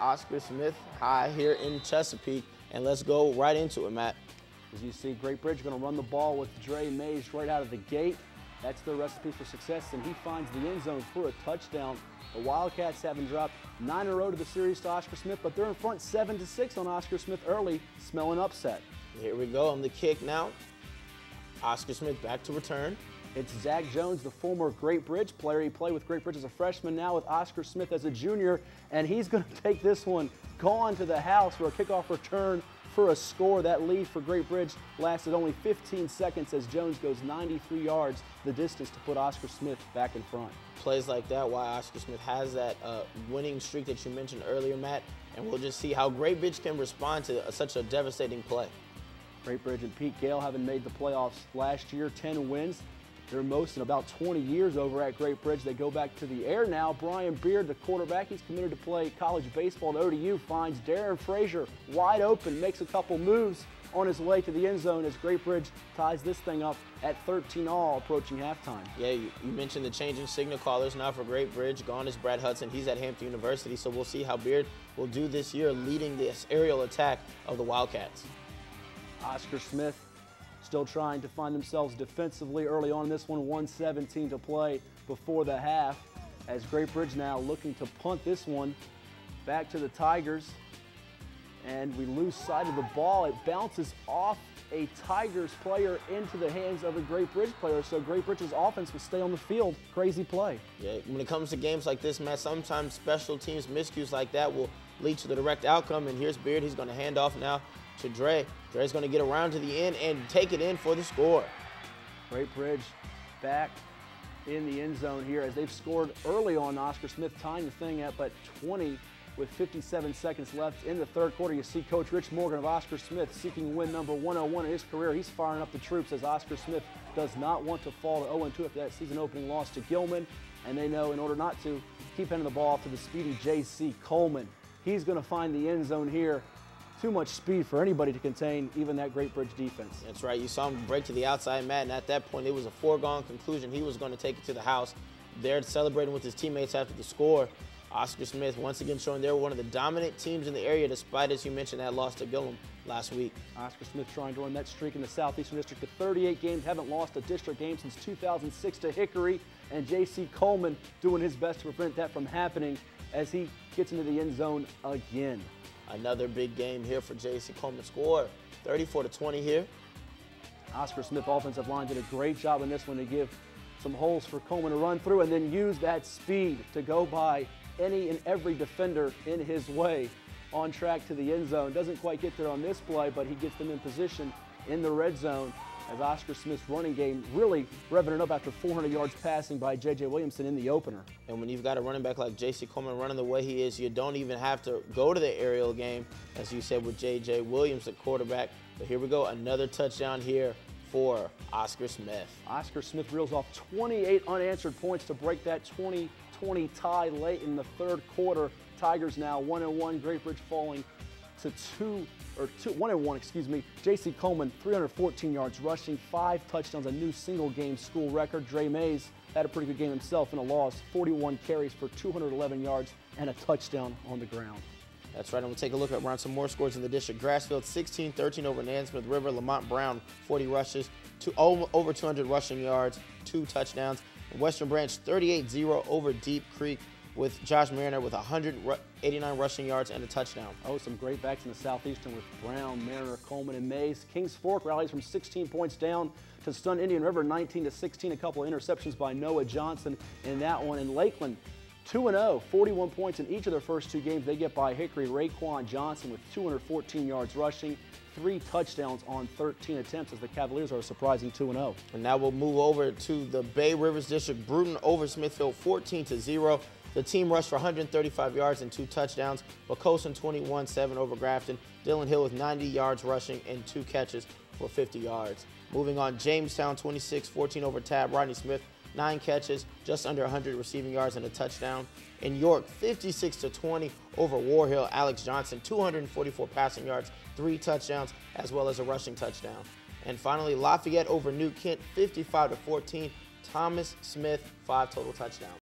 Oscar Smith High here in Chesapeake, and let's go right into it, Matt. As you see, Great Bridge going to run the ball with Dre Mays right out of the gate. That's the recipe for success, and he finds the end zone for a touchdown. The Wildcats haven't dropped 9 in a row to the series to Oscar Smith, but they're in front 7-6 on Oscar Smith early, smelling upset. Here we go on the kick now. Oscar Smith back to return. It's Zach Jones, the former Great Bridge player. He played with Great Bridge as a freshman, now with Oscar Smith as a junior, and he's going to take this one gone to the house for a kickoff return for a score. That lead for Great Bridge lasted only 15 seconds as Jones goes 93 yards the distance to put Oscar Smith back in front. Plays like that, why Oscar Smith has that winning streak that you mentioned earlier, Matt, and we'll just see how Great Bridge can respond to such a devastating play. Great Bridge and Pete Gale having made the playoffs last year, 10 wins. Their most in about 20 years over at Great Bridge. They go back to the air now. Brian Beard, the quarterback, he's committed to play college baseball at ODU, finds Darren Frazier wide open, makes a couple moves on his way to the end zone as Great Bridge ties this thing up at 13-all approaching halftime. Yeah, you mentioned the changing signal callers now for Great Bridge. Gone is Brad Hudson. He's at Hampton University, so we'll see how Beard will do this year leading this aerial attack of the Wildcats. Oscar Smith still trying to find themselves defensively early on in this one, 1:17 to play before the half, as Great Bridge now looking to punt this one back to the Tigers, and we lose sight of the ball. It bounces off a Tigers player into the hands of a Great Bridge player, so Great Bridge's offense will stay on the field. Crazy play. Yeah, when it comes to games like this, Matt, sometimes special teams miscues like that will lead to the direct outcome, and here's Beard. He's going to hand off now to Dre. Dre's going to get around to the end and take it in for the score. Great Bridge back in the end zone here as they've scored early on Oscar Smith, tying the thing up at 20 with 57 seconds left in the third quarter. You see Coach Rich Morgan of Oscar Smith seeking win number 101 in his career. He's firing up the troops as Oscar Smith does not want to fall to 0-2 after that season opening loss to Gilman, and they know in order not to, keep handing the ball off to the speedy J.C. Coleman. He's going to find the end zone here. Too much speed for anybody to contain, even that Great Bridge defense. That's right. You saw him break to the outside, Matt, and at that point, it was a foregone conclusion. He was going to take it to the house. They're celebrating with his teammates after the score. Oscar Smith once again showing they're one of the dominant teams in the area, despite, as you mentioned, that loss to Gilman last week. Oscar Smith trying to run that streak in the Southeastern District to 38 games. Haven't lost a district game since 2006 to Hickory, and J.C. Coleman doing his best to prevent that from happening as he gets into the end zone again. Another big game here for J.C. Coleman. Score 34-20 here. Oscar Smith offensive line did a great job in this one to give some holes for Coleman to run through and then use that speed to go by any and every defender in his way on track to the end zone. Doesn't quite get there on this play, but he gets them in position in the red zone as Oscar Smith's running game really revving it up after 400 yards passing by J.J. Williamson in the opener. And when you've got a running back like J.C. Coleman running the way he is, you don't even have to go to the aerial game, as you said, with J.J. Williams, the quarterback. But here we go, another touchdown here for Oscar Smith. Oscar Smith reels off 28 unanswered points to break that 20-20 tie late in the third quarter. Tigers now 1-1, Great Bridge falling to 1-1, excuse me. J.C. Coleman, 314 yards rushing, 5 touchdowns, a new single-game school record. Dre Mays had a pretty good game himself in a loss, 41 carries for 211 yards and a touchdown on the ground. That's right, and we'll take a look at around some more scores in the district. Grassfield 16-13 over Nansmith River. Lamont Brown, 40 rushes, over 200 rushing yards, 2 touchdowns. And Western Branch 38-0 over Deep Creek, with Josh Mariner with 189 rushing yards and a touchdown. Oh, some great backs in the Southeastern with Brown, Mariner, Coleman, and Mays. Kings Fork rallies from 16 points down to stun Indian River 19-16. A couple of interceptions by Noah Johnson in that one. And Lakeland 2-0, 41 points in each of their first 2 games. They get by Hickory. Raekwon Johnson with 214 yards rushing, 3 touchdowns on 13 attempts as the Cavaliers are a surprising 2-0. And now we'll move over to the Bay Rivers District. Bruton over Smithfield 14-0. The team rushed for 135 yards and 2 touchdowns. Wacosan 21-7 over Grafton. Dylan Hill with 90 yards rushing and 2 catches for 50 yards. Moving on, Jamestown 26-14 over Tab. Rodney Smith, 9 catches, just under 100 receiving yards and a touchdown. In York, 56-20 over War Hill. Alex Johnson, 244 passing yards, 3 touchdowns, as well as a rushing touchdown. And finally, Lafayette over New Kent, 55-14. Thomas Smith, 5 total touchdowns.